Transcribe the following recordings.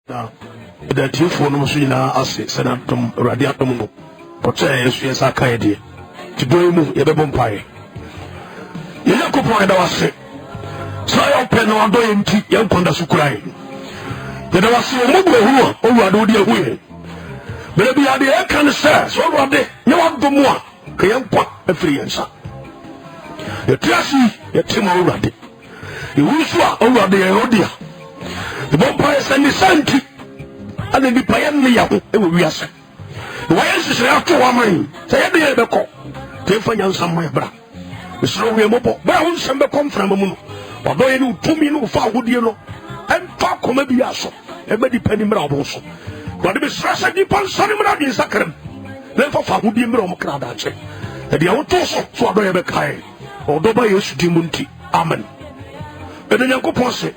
that you for no sooner as Senatum Radiatum or Yes, I can't to do move a baby pie. You know, point I was sick. So I open our door in tea, young Pondas crying. Then I was so mobile who are doing away. Baby, I the air can say, so what they, you want the more, young pot a free answer. The Tracy, a Tim already. You wish you are over the Erodia. The vampires and the Santi, and then the Pioneer, it will be a set. Why is it after one man? Say, the other call. Take for you some my bra. The slow way mobile, but I won't send the come from a moon. Although you know, 2 minutes far would you know, and talk on maybe also, everybody penny brown also. But the stress and the person in Sacram. Then for far would be a brown crowd, I say. And the old torso, so I don't have a kind. Although by you should demunti. Amen. And then you go posse.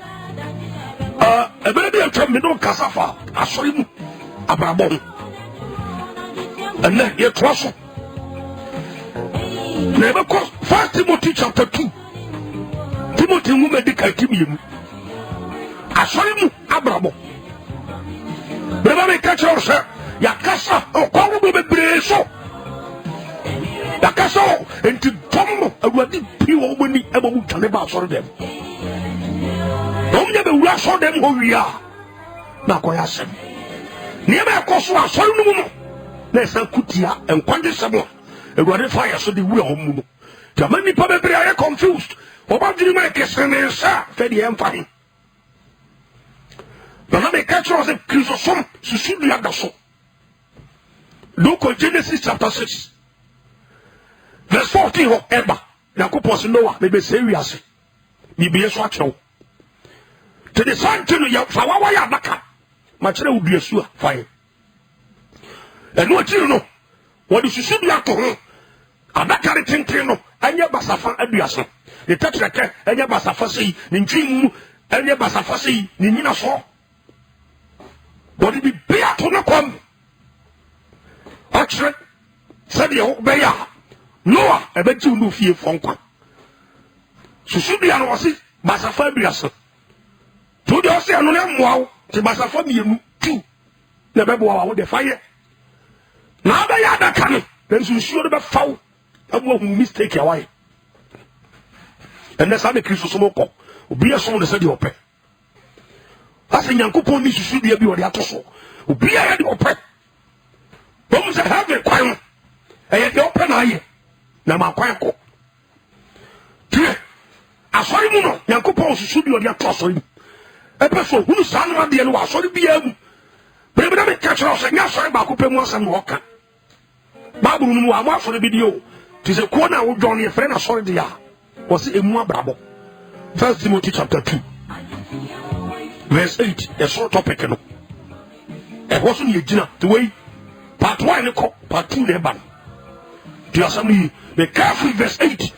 A baby of Terminal Casafa, I saw him, a brabon. And then you trust. Never cross 1 Timothy chapter 2. Timothy who made the Kaitimium. I saw him, a brabon. Never make catch her, sir. Yakasa, or call him a breso. Yakaso, and to Tom, a ready pure when he ever would tell about them. Don't never rush on them who we are. Nakoyasem. Never cost us so no. Let's not kutia and quantisable. A ready fire so the will move. The many probably are confused. About the Americans and sir, Freddy and fine. But let me catch us a Chrysostom, so should be at the soul. Look at Genesis chapter 6. Verse 14 of Eba. Nakupos Noah, maybe serious. Maybe a swatch. To the sun to your Fawaya Baka. Much will be a sure fire. And what you know, what is you should be at home. Abakari Tintino, and your Basafa Abiaso. The Tetraka, and your Basafasi, Ninjimu, and your Basafasi, Nina saw. What did be bear to no come? Actually, said the old Bear. Noah, I bet you no fear from one. So should be an was it, Basafabias. To the ocean, wow, the Basafami, too. The baby with the fire. Now they are that coming, then you should have found a woman mistake your wife. And that's how the Christosomoko will be a song that said you pay. That's a young couple needs to should be a beauty at all. Will be a head of pay. Don't say have a crime. I had the open eye. Nama kwako. Tie. Asori mu no, Yankopon susu bi odi atosori. Epeso hunu sanwa de no asori bi am. Bebe na me catch us nya asori ba ko pemu asam no ka. Bible no mu amwa asori bi di o. Ti se ko na wo John ye frɛ na asori de ya. Wo se emu abrabo. 1 Timothy chapter 2. Verse 8. The short topic no. E wo so ne gina the way part 1 ne ko, part 2 ne ban. To assembly, be careful, verse 8.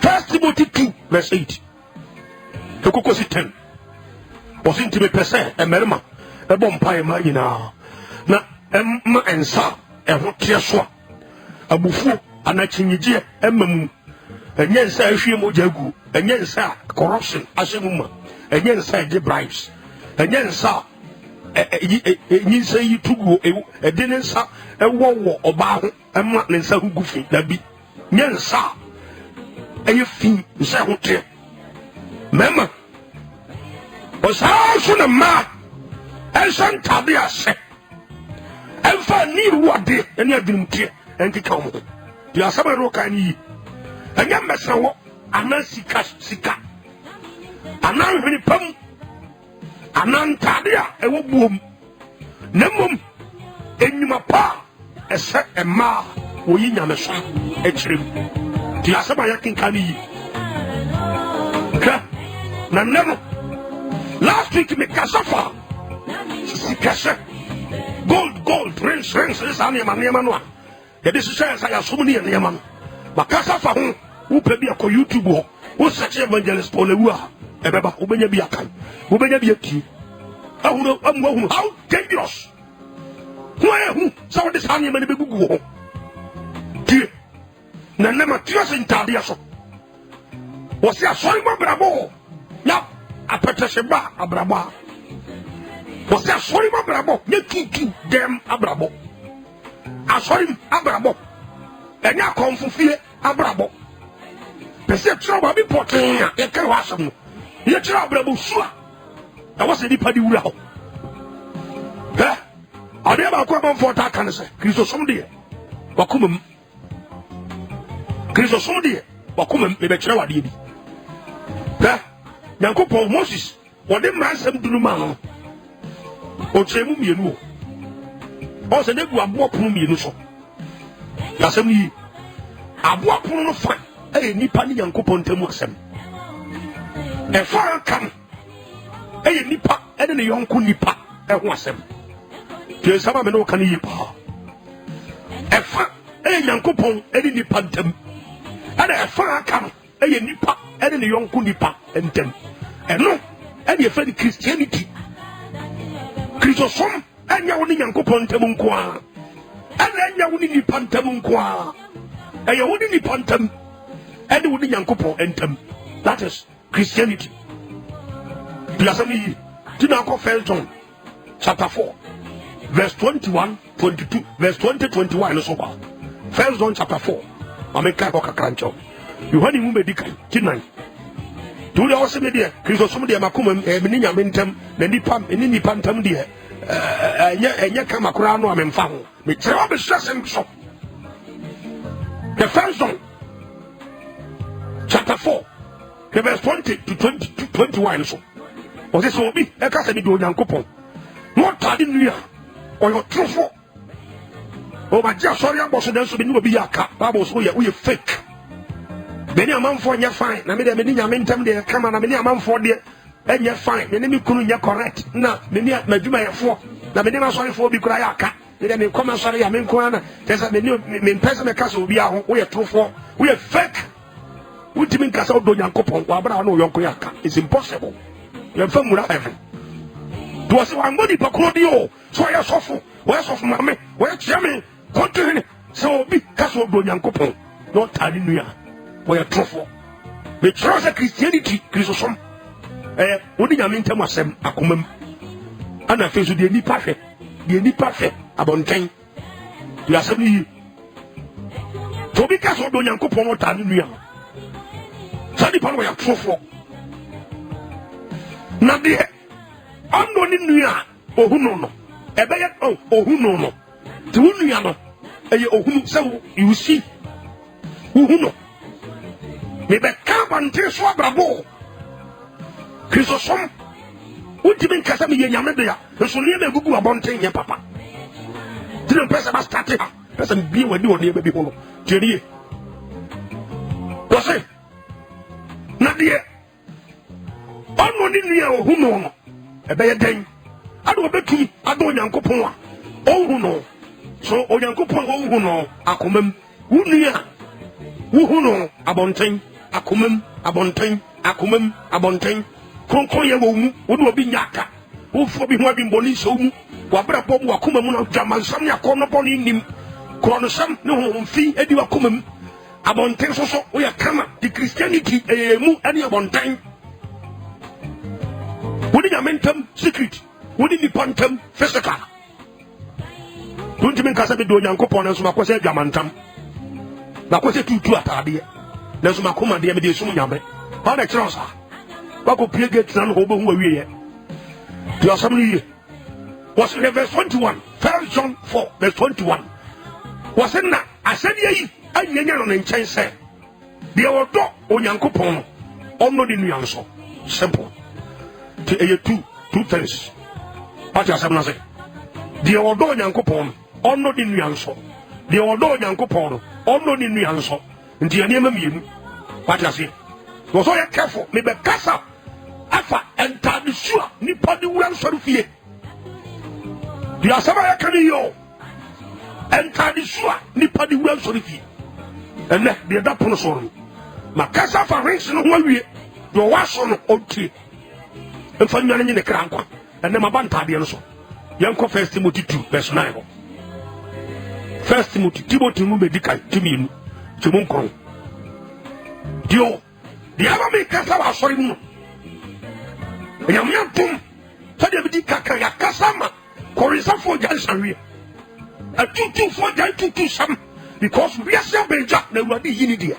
1 Timothy 2, verse 8. The Cocosi 10. Was intimate per se, a merma, a bompire marina. Na emma and sa, a hot tear swap. A buffo, and a chingy, a mamu. And yes, I fear mojagu, and yes, corruption, as a woman. And yes, I give bribes. And yes, you say you took a dinner, sir, a war or bow. I'm not in some goofy that be. Yes, sir. And you feel so clear. Member was how soon a man and some tabia said. And for need what day and you didn't care and to come. You are some rock and ye. And you mess up and not sika. And now when you come and non tabia and what boom. Nemum in my pa. A set a ma, we in a son, a trim. The Asabayakin Kani. Never. Last week, me Casafa. Sikasa. Gold, rings, is on your man. This is as I have so many in Yaman. But Casafa, who pay me a YouTube, who such evangelist Polua, a baba, who may be a kind, who may be a key. How dangerous. Who saw this honey many people go? Dear, Nana Tias in Tadiaso. Was there sorry, my bravo? Now, a Petasheba, a brava. was a sorry abrabo ye tutu dem abrabo asori abrabo enya konfufie abrabo pese tro bi potin ya ye kan wasam no ye tro abrabo sua e was di padi wura ho eh ade ba ko ban fota kan se Kristo som de wakumam Kristo som de wakumam me be kire wade bi eh Yankopon Moses wode mransam dunu ma no o chemu mienu o se ne gu abo pono mienu so yasem yi abo pono no fa nipa ni Yankopon temu asem e fa kan nipa ne yonko nipa ho asem ke sama me no kan yi pa e fa Yankopon nipa ntem e fa kan nipa ne yonko nipa ntem eno e fa Christianity Christosom enya woni Yankopon ntem nko a enya woni nipa ntem nko a e woni nipa ntem ene woni Yankopon ntem. That is Christianity. Biasami tina ko First John chapter 4 verse 21 22 verse 20 21 so ba First John chapter 4 ameka ko kakrancho yohani mu medical tinan to the also media Christosom de makoma meni nyame ntem na nipa eni nipa ntem de enya kama kura no amemfa ho me kire obe hwesem so the First John chapter 4 the verse 20 to 21 so o se so bi e ka se bi do Yankopon no tade nua o yo trofo o ba ja sorry aboso den so bi ni obi yaka bible so ye fake beni amanfo nya fine na me de meni nyame ntam de kama na meni amanfo de enya fine meni mi kunu nya correct na meni madwuma yefo na meni ma sorry fo bi kura yaka de me come sorry ya me nko na tesa meni me mpesa me kasa obi aho o ye trofo o ye fake ultimate kasa o do Yankopon wa bra na o yonko yaka. It's impossible. You fam mura heaven do was one body pakrodio so ya sofo wa sofo mame wa chiame continue so obi kasa o do Yankopon no tade nua wa ya trofo me trust Christianity Christosom wodi nyame ntam asem akomam ana fesu de nipa hwe abonten you asem ni to bi kasa o do Yankopon no tade nua sadi pa ya trofo na de ando ni nua ohunu no ebe ye ohunu no ti nua no eye ohunu se you see ohunu me be ka bante so abrabo Christosom uti bin kasa me nyame de ya so ne be gugu abonten ye papa tire pesa ba start pesa bi wadi wodi be bi hono tirie wose na de ono ni nua ohunu no ebe ye den ado obetumi ado Yankopon a ohunu so Yankopon ohunu akomam unua uhunu abonten akomam abonten konkon ye wo mu wo do obi nyaka wo fo bi ho abi mboni so mu wa bra bom wa komam no dwamansam ya kono boni nim krono sam ne ho mfi edi wa komam abonten so wo ya kama the Christianity mu ani abonten wodi nyamentam secret wodi nipantam physical don't mean kasa be do Yankopon nso makose dwamantam na kose tutu atade na nso makoma de me de sum nyame ba na kire osa ba ko pie gate na ho bo hu awie ye to asam was in verse 21 First John 4 verse 21 was na asade yi anyanya no nchen se de odo Onyankopon onno de nua nso simple to a two things. What you say? The odo Yankopon, ono di nuanso. The odo Yankopon, ono di nuanso. Nti ene ma mienu. What you say? Go so ya careful. Me be kasa. Afa enta di sure nipa di wura nso fie. Di asaba ya kani yo. Enta di sure nipa di wura nso fie. Ene de da pono so. Ma kasa fa rinse no ho awie. Do waso no otie. Mfa nwana nyine krankwa ene mabanta de no so yanko First Timothy 2 verse 9 First Timothy mu medical timienu timu nkron dio de aba me kasa ba sori mu nyame atum so de bi kaka ya kasama korisa for jansawe atutu for jantutu sam because we are say benja na urade yini dia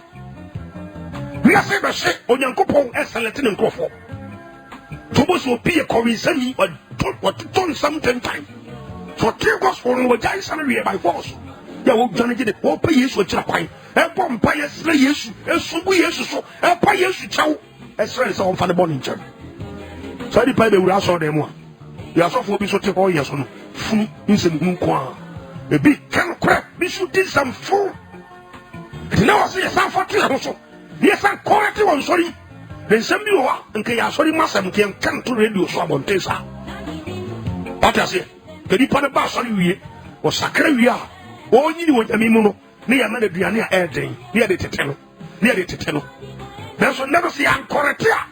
we are say be se onyankopon excellent ne nkofo to bo so pie korisa ni what ton something time so three gospel no jansawe by force ya wo dwane gide wo pa Yesu akira kwan e bom pa Yesu Yesu esubu Yesu so e pa Yesu chawo esre so on fa ne born nche so di pa be wura so dem a ya so fo bi so te ho Yesu no fu nsem hu kwa e bi kan kra bi should do some fool it now was yes am for three so yes am correct one sorry den sem bi ho nke ya sorry masam ke kan to radio so abonte sa ata se ke di pa ne ba sorry wie o sakra wie a onyi ni wonyame mu no ne ya na duane a eden ne ya de teteno na so never see an correct ya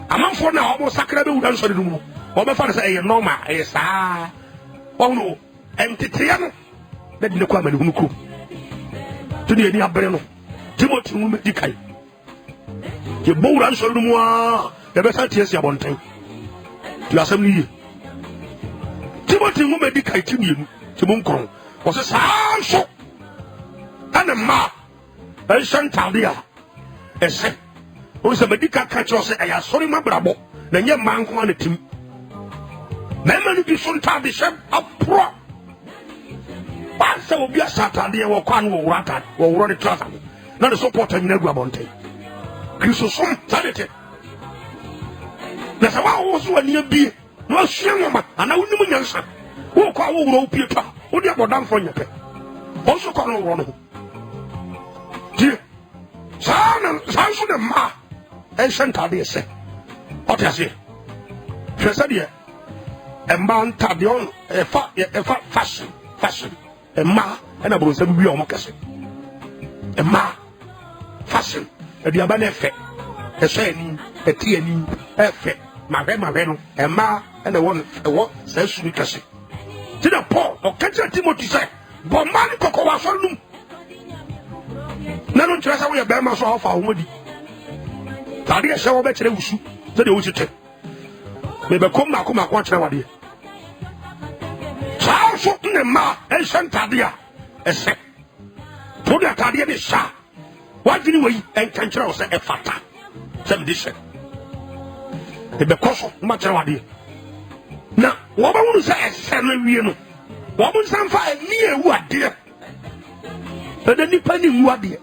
amanfo na omo sakra be wudan so de mu o be fa say e normal e sa o no entetea no na de ko amane hunu ko to de ni abere no Timothy mu me dikai ye bo wudan so de mu a e be sa tie sia bonten tu asem ni Timothy mu me dikai timienu timun kron was a sanso and a ma a shantalia a set was a medical catcher say I sorry my brabo then your man on the team memory be soon time the ship up pro so be a Saturday or Kwan will rat or run the traffic not a supporter in Negrabonte Chrisosom sanity that's how was when you be no shame and I wouldn't answer who call Peter. What do you have done for your pet? Also, call no one. Dear, son, the ma, and Santa, say, what I say? Tresadia, a man tadion, a fat fashion, a ma, and a bosom beyond Moccasin. A ma, fashion, a diabane effect, a shiny, a tiani, a fet, my reno, a ma, and a one, a what says we can. To the Paul or catch Timothy say, but man cocoa was on them. None of us are a bear off our woody. Tadia shall bet you to the Ushit. Maybe come back, watch our dear. Charles Shorten and Ma and Santadia, a sec. To the Tadia is sharp. What did we and Cantra say a fata? Some dish. The cost of much our dear. Now, what I want to say is 7 years. What was some fire near what dear? But then depending what dear.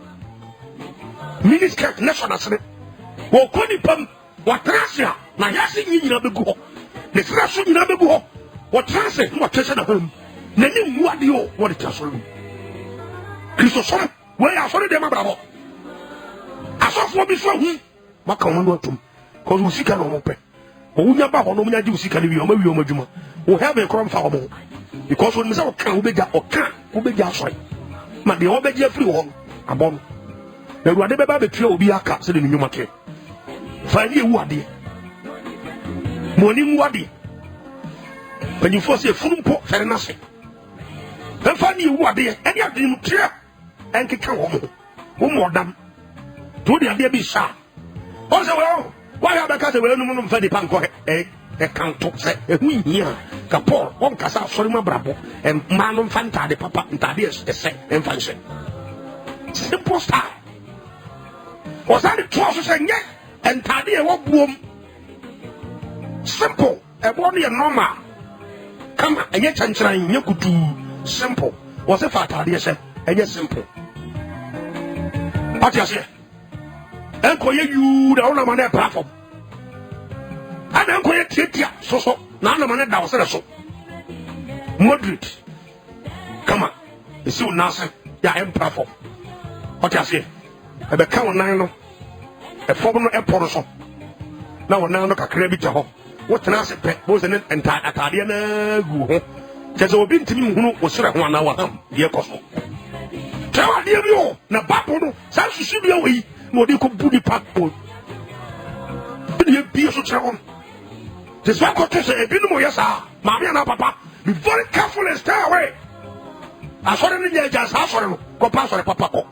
Minister National Senate. What could it pump? What Tracia? Now, yes, you never go. The Tracia never go. What Tracia? What Tracia home? Then what do you what it has room? Christopher, where I saw them about. I saw for before we. What can one want to? Because we see can open. Unya ba hono munya ji usika ni wi o ma wi o madwuma wo have a crumb for mo because when me say o kan obeja so ma de obeja free ho abon na ruade be ba be twa obi aka se de ni nyuma ke fa ni ewu ade mo ni mu ade pani fo se funu mpo fere na se fa ni ewu ade eni ade mu twa enke ka wo mo dam to de ade bi sha o se wo why have because we no no fedi panko e kanto se ehu hia ka Paul on kasa sori ma brabo e manu fanta de papa ntade e se enfanse simple style was that the trust say nye ntade e wo buom simple e bo no normal kama enye chanchran nye kutu simple was it fatade e se enye simple what you say enkoye you da ona mane platform ana enkoye tietia so na ana mane da osere so moderate kama esi unase ya em platform what you say e be kan nan no e fo no e poro so na wonan no kakra bi te ho wotena se pe bo se ne atade na gu ho jeje obi ntimi hunu osere ho ana wa ham ye koso tawa de bi o na bapo no sa susu bi o yi no dey ko budi passport dey be so chewon this one got to say ebinu mo yesa maami na papa be very careful and stay away asore ni je ja sa asore no ko pastor papa ko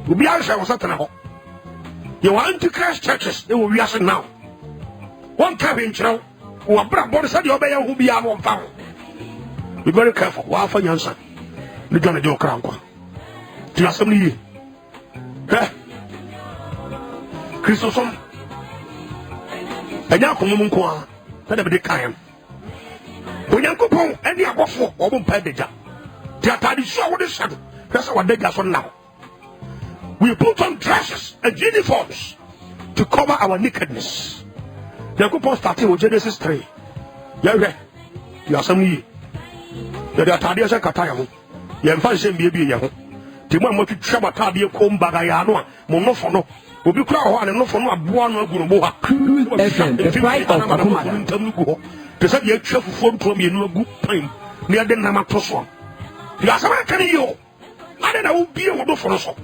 obi a hwe wo satana ho you want to crash churches they will react now one cabin chero Wa bra body said you obey who be a one found. Be very careful. Wa fa nyansa. Ni John Jo Krankwa. Ti asem ni. Christosom. Anya ko mum nko a. Na de be kan. Onyankopon eni abofo obo mpa deja. Ti atade so wo de shadow. Pesa wa deja so now. We put on dresses and uniforms to cover our nakedness. Onyankopon started with Genesis 3. Yeah. Ti asem ni. Ya de atade se kata ya ho. Ye mfa se mbie ye ho. Ti mo amatu twa atade kom baga ya no a mo no fo no. Obi kura ho ane no fo no aboa no aguru bo ha. The pride of Akumada. Te said ye twa fufuo nto me nu agu pan. Ne ade na ma to so. Ti asem kan yo. Ade na wo bie wo do fo no so.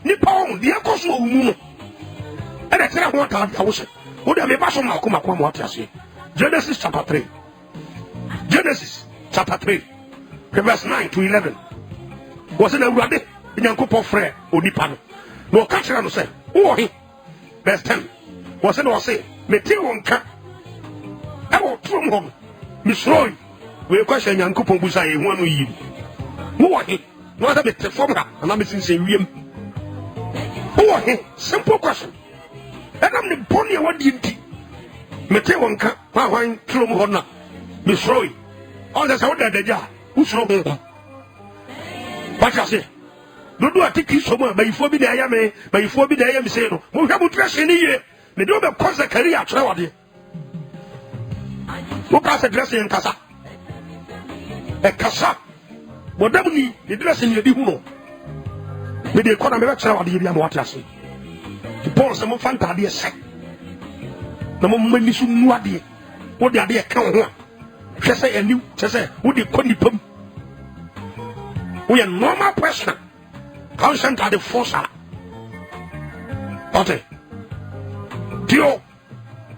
Ni pawon de akoso owu no. Ade tere ho ta da wo se. Wo de me ba so ma akoma kwa mo atiase. Genesis chapter 3. Genesis chapter 3, verse 9 to 11. Was in a ruddy in Yankopo Frere, Odipano. No catcher no say, oh, he. Verse 10. Was in or say, Meteo cat. I will throw home. Miss Roy, we question Yankopo Busai, one of you. Who are he? No other bit from her, and I'm missing saying, who are he? Simple question. And I'm the pony, what did he? Meteo cat, my wine, throw home. Miss Roy, all the sound that they are, who's wrong? What I say? Don't do a ticket somewhere, but before me, I am, but before me, I am saying, we have to dress in here. They don't have cause a career travel. Look at the dressing in Casa. A Casa. What do you need? The dressing you do. With the economy of travel, you know what I say. The balls are more fantastic. The moment you know what they are there, count. Just say a new, just say, would you call it? We are normal person. Constant at the force. Okay. Tio,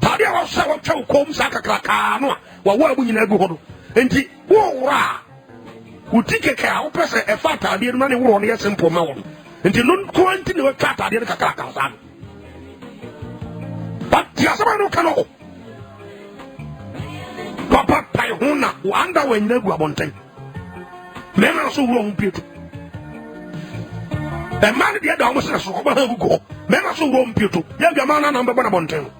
Tadia was so chow comb Sakakano, while we in a good. And the war who take a cow, press a fat idea, money war, yes, and poor mountain. And the non continue a cat idea, Kakaka. But Yasama cano. Papa Payhona, who under when they go about thing. Men are so wrong people. A man the other almost as over who go. Men are so wrong people. Young man number one about thing.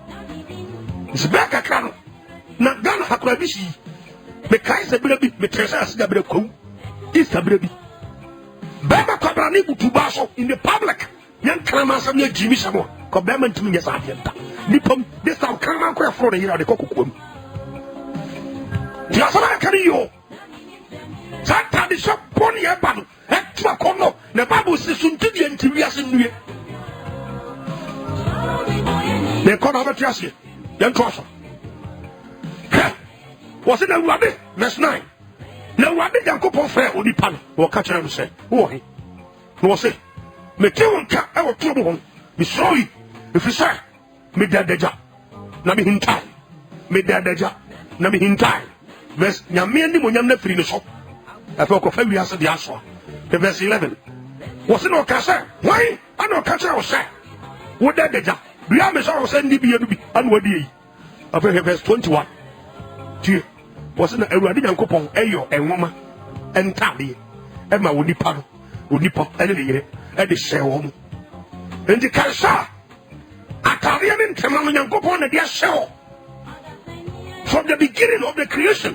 It's back a canoe. Not gonna have to be. The Kaiser baby, the Treasures Gabriel, is the baby. Baba Cabrani to Basso in the public. Young Kramas and Jimmy Samo, Cobament to me as I get. Nipum, this time Kraman for the year of the Cocoon. Yasama Cario. Santa the shop pony a battle. At Twacono, the Bible says soon to the interiors in New York. They call over Tiasi, young Trosser. Was it a rabbit? Verse 9. No rabbit, Yankopo Frere, Odipan, or catcher and say, oh, he was it. Meteo cat, I will trouble him. Be sorry if you say, made that deja. Nami in time. Made that deja. Nami in time. Verse Yamini Munyam free the shop. I thought of every answer the answer. The verse 11. Was it no casser? Why? I know catcher was say. What that deja? Beyond the send DB and what ye? Of verse 21. Dear, was it a radical coupon, Ayo, and woman, and Tabby, Emma would nip and the shell. And the casser. Italian and Tamanian coupon at their shell. From the beginning of the creation.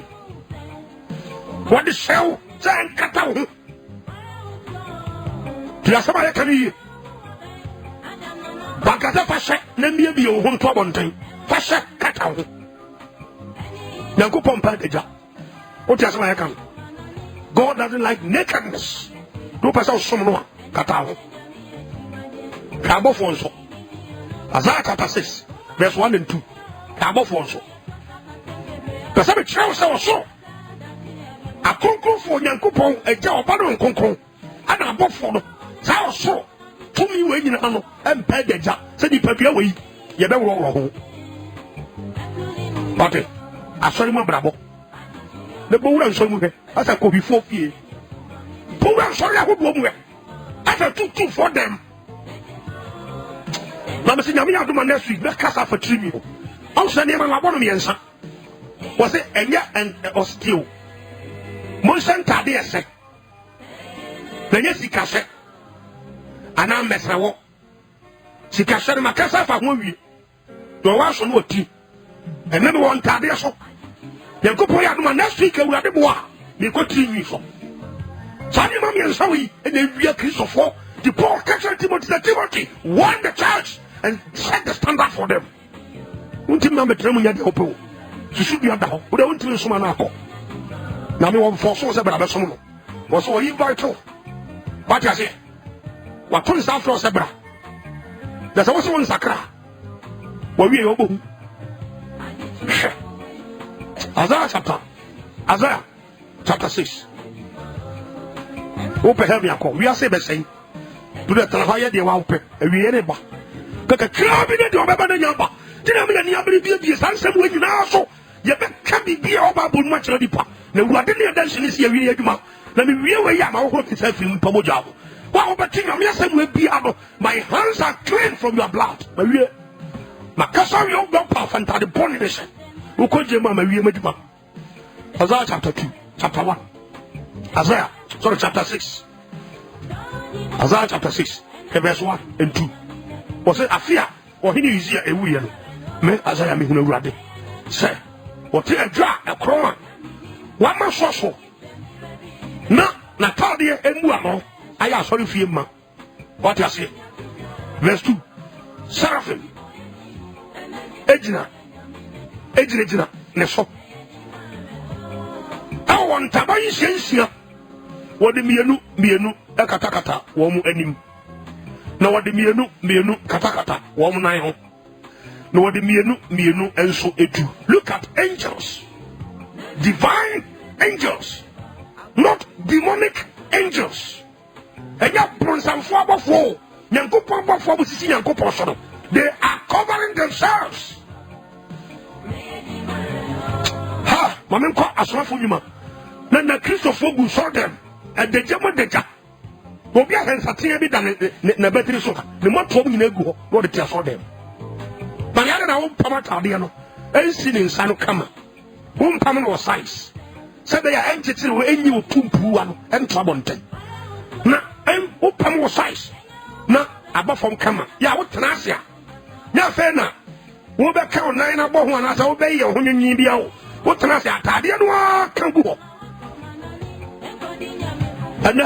What the shell and cattle. Tiasama can you? Bagata Fasha, Nambia be your home trouble time. Fasha cattle. Yankupon Padeja. What does my account? God doesn't like nakedness. No person someone cattle. Cabo Fonso. Isaiah chapter 6, verse 1 and 2. Cabo Fonso. The same child so. A concro for Yankupon, a job on concro, and a book for the so. To me, when you know, and pay the job, said the paper away. You don't roll. But I saw him a bravo. The boy and some as I could be 4 feet. Poor and sorry, I would woman. As I took 2 for them. Mamma said, I'm to my next week, let's cast off a tree. Also, near my one answer was it and or still. Motion Tadia said, the Yessica said, and I'm Messra. She can share my casa for 1 week. Your wife will not tea. And never one Tadia so. You go play my next week and we are the boy. You go to me for. Sunny Mammy and Sawi, and then we are Christopher. The Paul catcher Timothy won the church and set the standard for them. Won't you remember Tremon at the Oppo? She should be at the home. We don't tell someone. Now, me one for so about someone. Was so vital. What I say? What turns out for Sabra? There's also one Sakra. What we are. Isaiah chapter 6. Open help me a call. We are saying. To the Tahaya de Wampe, a Vienna. Kaka Krabi, your Baba Yamba. Tell me, and Yabri be some way now. So, you can't be about much of the pop. No, what did you dance in this year? Let me really am. I hope it's helping Pomoja. Wow, but King of Yasan will be out. My hands are clean from your blood. Maria Macassa, your papa, and the pollination. Who called your mamma, Maria Isaiah chapter 2, chapter 1. Isaiah, sorry, chapter 6. Isaiah chapter 6, verse 1 and 2. Was it a fear or he is here a weird? Me, Isaiah, me who read it. Say, what a jar, a crown. One man so. Na Natalia and Muano. I am sorry for him. What I say? Verse 2. Seraphim. Ejina, Neso. I want Tabai Sensia. What the mienu, a katakata, womu enim. No, what the mienu, katakata, womu nayo. No, what the mienu, and so etu. Look at angels, divine angels, not demonic angels. And ya bronze and four before, Yanko before we see Yanko Posono. They are covering themselves. Ha, Mamma, Asrafuma. Then the Christopher who saw them. And the German data. Bobia has a tear than the battery sofa. The more trouble in a go, what it is for them. But the other own Pamata, and seen in Sano Kama. Whom Paman was size. Said they are empty to any of Pumpu and Trabonten. Now, and Upam was size. Now, above from Kama. Ya, what Tanasia? Ya, Fena. Who back count 9 above 1 as I obey your when you need you. What Tanasia? Tadian can go. And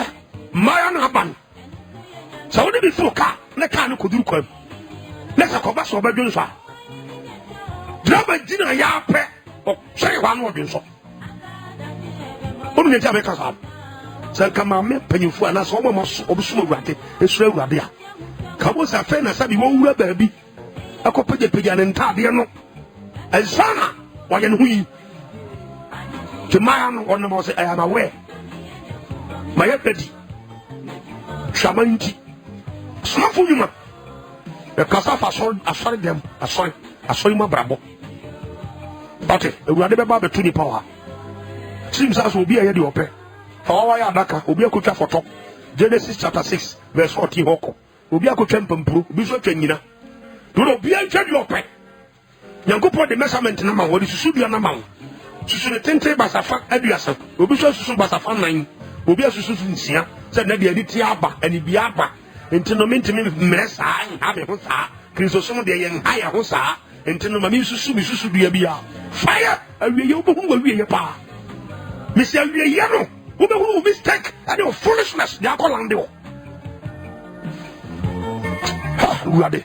my own so what be for car? Let car could do come. Let's a cover so by doing so. Drop a dinner ya pet or say one more than so. Only the make us up. So come on, penny for an almost obscure ratty, a slow radia. Cabos are fair as I won't baby. A couple of pigeon and Tadiano. And Sana, why and we? To my own one of us, I am aware. My lady, Shamanti, Snafuma, the Casafa, I saw them, I saw my bravo. But we are never to the power. Seems as will be a heady open. For our Daka, will be a kucha for talk. Genesis chapter 6, verse 40 Hoko. Will be a kucha pumpu, Bishop Kenina. Do not be a jet open. Yanko put the measurement number, what is should be an amount. She should attend to Basafa, Ediasa, will be sure to Basafa 9. Obi asusu nsia se na de aditi aba ani bi aba enti no mentimi mresa habe ho saa kristosom de ye nha ya ho saa enti no mami susu mi susu dua bia fire awie ye obohu awie ye pa misi awie ye no obohu mistake and your foolishness they are calling you ha ruade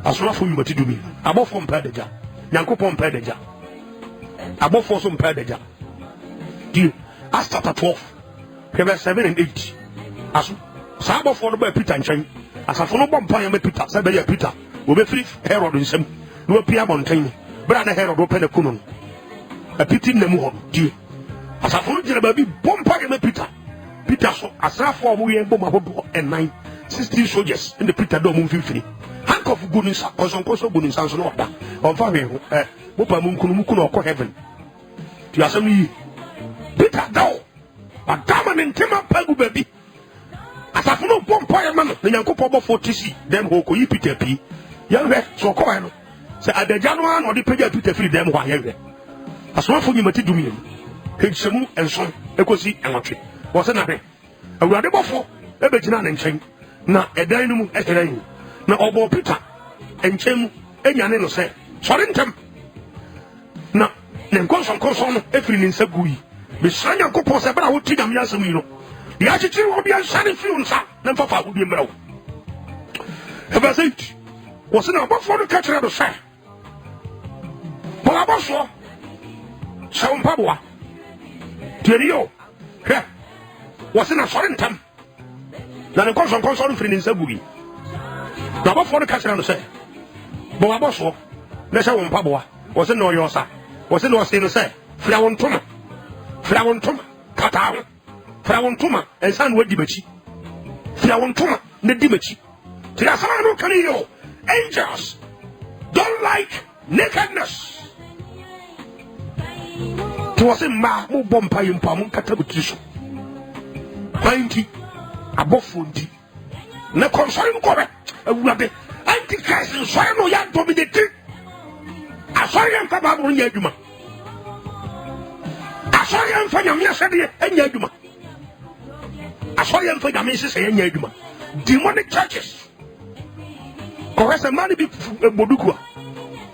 asura fo yumati dumi abofo mpa deja nyankopon mpa deja abofo so mpa deja di Acts chapter 12 verse 7 and 8. As Sabo for the Peter and Chain, as a phone bomb pie Peter, said Peter, will be free Herod in some, no Pia Mountain, Brother Herod open a kunon. A pity in the moon, dear. As a phone baby, bomb pie Peter. Peter so as a 4 million bomb and 9, 16 soldiers in the Peter Dome 50. Hank of goodness, or some coastal goodness, and so on. Or Fabio, Mupamunkuno or heaven. To assembly Peter Dow. But damn and Tema Pagu baby. As a bomb pie man, the Yanko 40 then Hoko Peter P. Young so coin. say adejano no de pagya Peter free dem ho ayɛ asomafo nyimati dumie hetsemu enso ekosi enwotwe wo se na be awurade bɔfo ebegyina na nkyɛn na ɛdan no mu ɛhɛran na ɔbɔ Peter enkyɛn mu enyane no sɛ sɔre ntem na ne nkɔnsɔnkɔnsɔn no efiri ne nsa gu yi besra Nyankopɔn sɛ bra wo ti nyame asɛm yi no de akyekyere wo bia nsane fi nsa na mfafa wo bi mmra wo ebasait wo se na ɔbɔfo no ka kyerɛ do sɛ bɔla bɔso sɛ wo mpaboa tiɛniyo hwɛ wo se na sɔre ntam na ne nkɔnsɔnkɔnsɔn no firi ne nsa gu yi na ɔbɔfo no ka kyerɛ no sɛ bɔla bɔso na hyɛ wo mpaboa wo se na ɔyɛ ɔsa wo se na ɔse no sɛ fira wo ntoma kata ho fira wo ntoma ensa no wadi machi fira wo ntoma na di machi tira sama no kan yo angels don't like nakedness to was ma mo bompa yimpa mo kata butiri so banti abofo ndi na konsori no kobe awurade antichrist nsori no ya dominate asori en fa baburu nya adwuma asori en fa nyame asede enya adwuma asori en fa nyame sese enya adwuma demonic churches ko hese mani bi boduku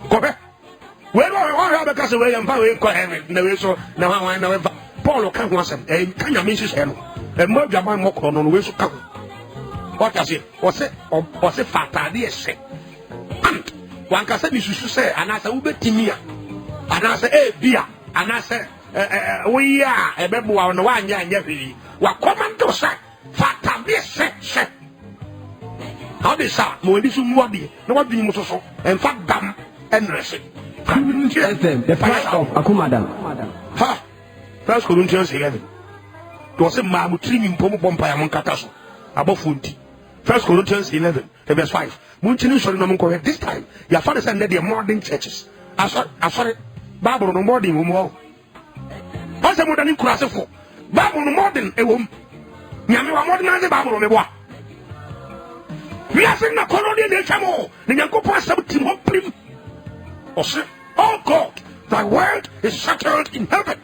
ko we no have because we am fa we ko na we so na wan na we Paul ka ho asem ka nyame sese no mo adwama mo ko no we so ka what I say o se fatade ese and wan ka se bi susu se anasa wo betimi a anasa bia anasa we ya ebeboa no wanya anya hwiri wa komando se fatade se how they say mo ndi su muade na wadwini mo so en fa dam enrese the price of Akumadam ha 1 Corinthians 11 to say ma mo trimi mpomo bompa ya mo nkata so abofo nti 1 Corinthians 11 verse 5 munchini sori no monko this time ya father said the modern churches asori Bible no modern wo mo ase modern kurasefo Bible no modern ewom nyame wa modern ase Bible me boa we are saying na koloni de chamo ni Nyankopon asem tim ho prim ose oh God thy word is settled in heaven.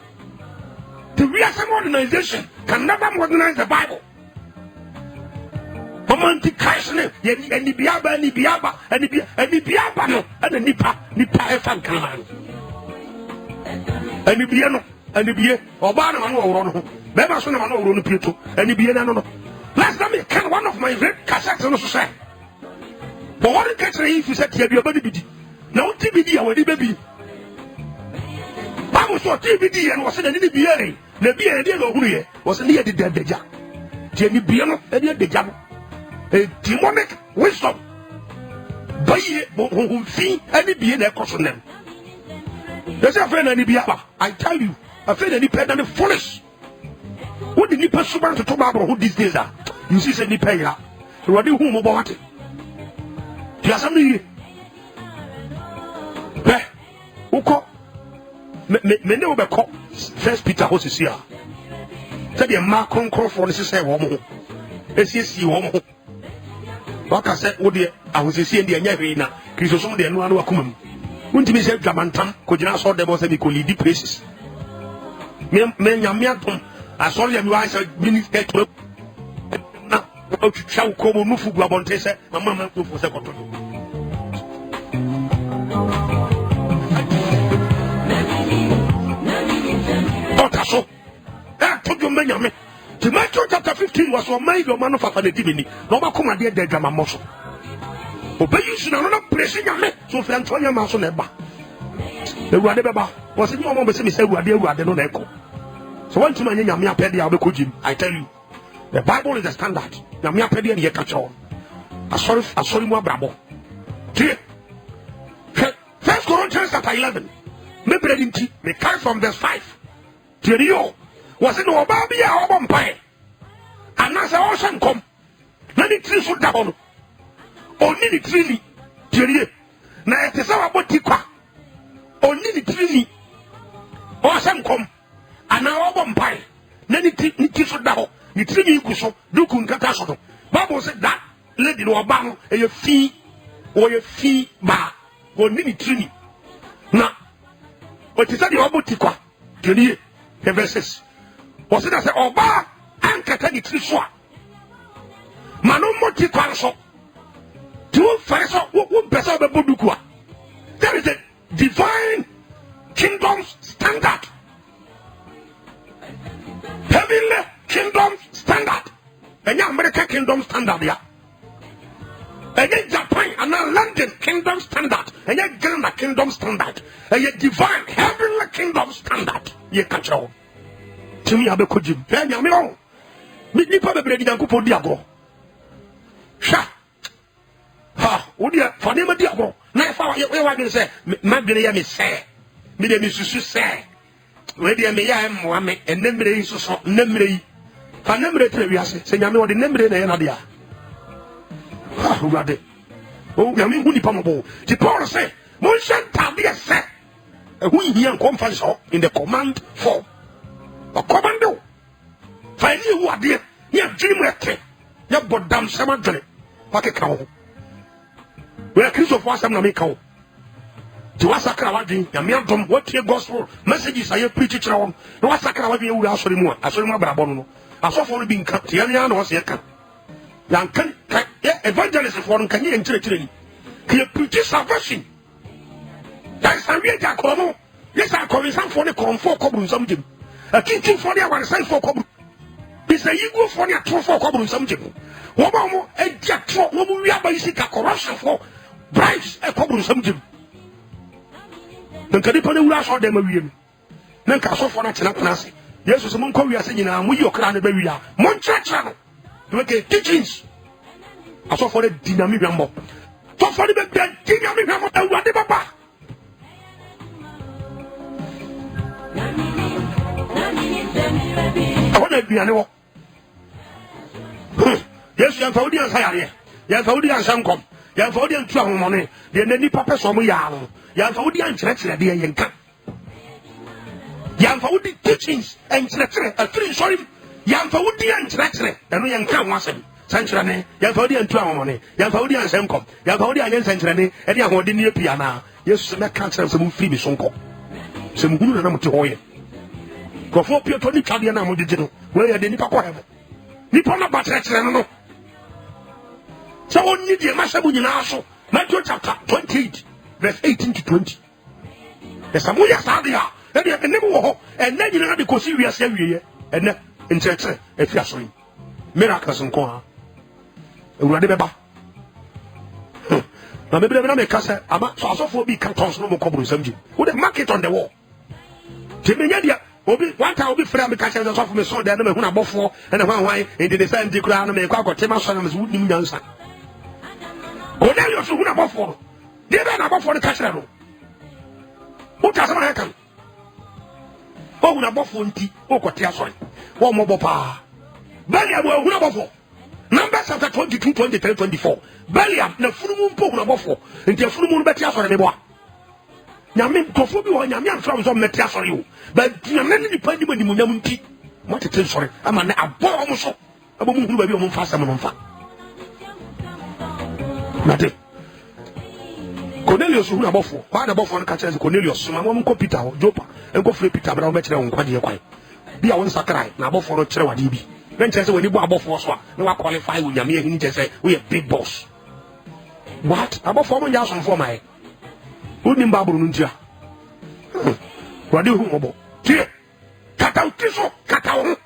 The reason modernization can never modernize the Bible. Antichrist ne any biaba no and nipa efan kan any bia no any bia oba na ma no woro no be ma so na ma no woro no pieto any bia na no last time I can one of my red cassettes no so say but what catch if you said here be oba bidi na o tbd a wadi baby Bible so tbd and was say na bia na bia dey go hunu ye was say na dey deja je ni bia no e dey deja a demonic wisdom. Baye who fee any be in a caution them. There's a friend any biaba. I tell you, a friend any pen and foolish. What did you pursue to talk about who these days are? You see, any pay ya. So what do you whom about it? Yes, I'm here. Uko me never be caught. First Peter was here. Tell the Macron for the say woman. SCC woman. Waka said, "Oh dear, I was seeing the Nyavina, Christosum, the Nuano Akum. Wouldn't you say Jamantam, could you not saw them was a lead places? Men Yamiatum, I saw them rise at Minister to now, shall come Mufu Glabontesa, my mamma for second. Otaso, that told you, Benjamin. Matthew chapter 15 was one made your man of the divinity. No one come and dead drama muscle. Obey you should not place in your neck. So for Antonia Mason Eba. The Wadeba was in your moment, say, we are there, we are no echo. So one to my Yamia Pedia Bekujim, I tell you, the Bible is the standard. Yamia Pedia and Yakacho. I saw more bravo. 1 Corinthians chapter 11. Maybe they carry from verse 5. Tell was it no baby or bumpire? And as I ocean come, let it trees so down. Only the tree, Jerry. Now it is our botica. Only the tree. Ocean come, and now bumpire. Let it trees so down. The tree you so do Bible said that lady no bang a fee or a fee bar. nini trini na o ti say the oboti kwa tini verses o say that oba ankata ni tiri so a mano moti kwa so to fa so wo pesa be boduku a there is a divine kingdom standard, heavenly kingdom standard, and American kingdom standard, yeah. And Japan and London kingdom standard, and Ghana kingdom standard, and divine heavenly kingdom standard. Ye catch all. To me, I be could you bear me on? Me probably didn't go for Diago. Sha. Ha, would you for them a Diago? Now, if I was say, my baby, say. Me de misusu say we de me ya moame enemre yi soso nemre yi fa nemre tre wiase se nyame wo de nemre na ye na dia ha urade o nyame hu ni pamobo ti Paul say mon shanta de say hu hia conference in the command form a commando fa ni hu ade ya dream ete ya bodam sama dwene pakeka ho we Christopher asam na me ka ho to wasakra wadin nyame adom watie gospel messages aye preach kira won no wasakra wadin ewu asori mu abrabo no asofo no bi nka tie nya na wose ka yankan evangelist for no kan ye nkire ni ke preach salvation that is we ja komo yes I come some for the comfort kobru nsam jem akinkin for the one sign for kobru is a you go for the true for kobru nsam jem wo ba mo edia tro wo mu wi abayi ka corruption for bribes e kobru nsam jem. Nkadi pa ne wura so dem awie na nka so fo na tena penase Jesus mo nko wiase nyina mo yi okra ne ba wia mo nchachra no we ke teachings aso fo de dinami hwambo to fo de be dinami hwambo awade baba awon aduane wo Jesus yan fa odi ansa yare yan fa odi ansa nkom yan fa odi antu ahomone de nani papa so mo yaalo yan fa odi ankyerɛkyerɛ de yenka yan fa odi teachings ankyerɛkyerɛ afiri sorry yan fa odi ankyerɛkyerɛ ɛno yenka ho asɛm sankyerɛ ne yan fa odi antu ahomone yan fa odi ansa nkom yan fa odi anyensa nkyerɛ ne ɛde ahode ne apia na Jesus me ka kyerɛ sɛ mo firi bi so nkɔ sɛ mo hunu na mo te ho ye kofo pie to ni twade na mo didi no we ya de nipa kɔ hɛm nipa na ba kyerɛkyerɛ no so on need the masabu nyina so Matthew chapter 28 verse 18 to 20 esamuya sadia e de enem wo ho enne nyina de kosi wiase awieye enne nkyerɛkyerɛ afi asɔre miracles nko ha ewurade beba na bebele na me kasa ama so asofo bi ka tons no mo kɔburu samji wo the market on the wall timenya dia obi one time obi frɛ me kasa asofo me so de na me hu na bɔfo na hwan enti de sɛ ndi kura na me kwa akɔtema so na me so nim nyansa Cornelius who na bofo de be na bofo de kachira no o ta sama na kan o hu na bofo nti o kote asori wo mo bopa Belial wo hu na bofo Numbers chapter 22 23 24 Belial na funumu mpo hu na bofo nti funumu no beti asori me boa nyame tofo bi wo nyame amfram so meti asori wo ba nyame ni pa ni mo nyam nti mo tete sori ama na abo mo so abo mu hu ba bi mo mfa asem no mfa Nade Cornelius who na bofo why na bofo no ka kire Cornelius ma mo ko Peter Jopa enko free Peter bra wo be kire won kwaje kwai bia won sakrai na bofo no kire wade bi na nche se woni bo abofo so a na wa qualify wo nyame ehini nche se we big boss what abofo mo nya so for mai woni mbaburu no ntia wade hu obo tie kata utiso kata wo